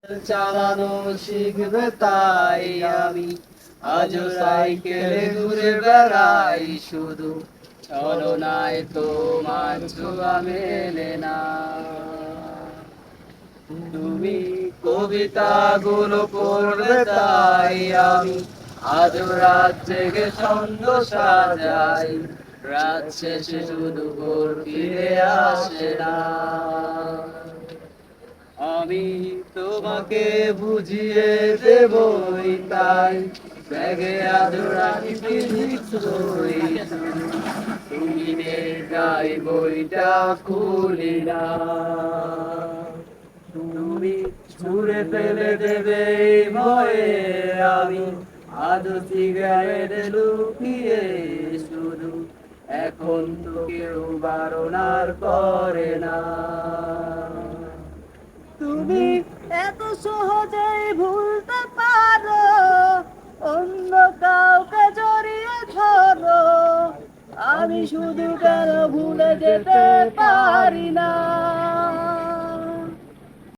চালানো শিখবে তাই আমি আজও সাইকেলে ঘুরে বেড়াই শুধু ছলনায় তোমার ছোঁয়া মেলে না। তুমি কবিতাগুলো পড়বে তাই আমি আজও রাত জেগে ছন্দ সাজাই, রাত শেষে শুধু ভোর ফিরে আসে না। আমি তোমাকে বুঝিয়ে দেবই তাই ব্যাগে আজও রাখি ফিজিক্স বই, তুমি নেই তাই বইটা খুলি না। তুমি ছুঁড়ে ফেলে দেবে এই ভয়ে আমি আজও সিগারেট লুকিয়ে শুধু, এখন তো কেউ বারণ আর করে না। তুমি এত সহজেই ভুলতে পারো, অন্য কাউকে জড়িয়ে ধরো, আমি শুধু কেন ভুলে যেতে পারি না।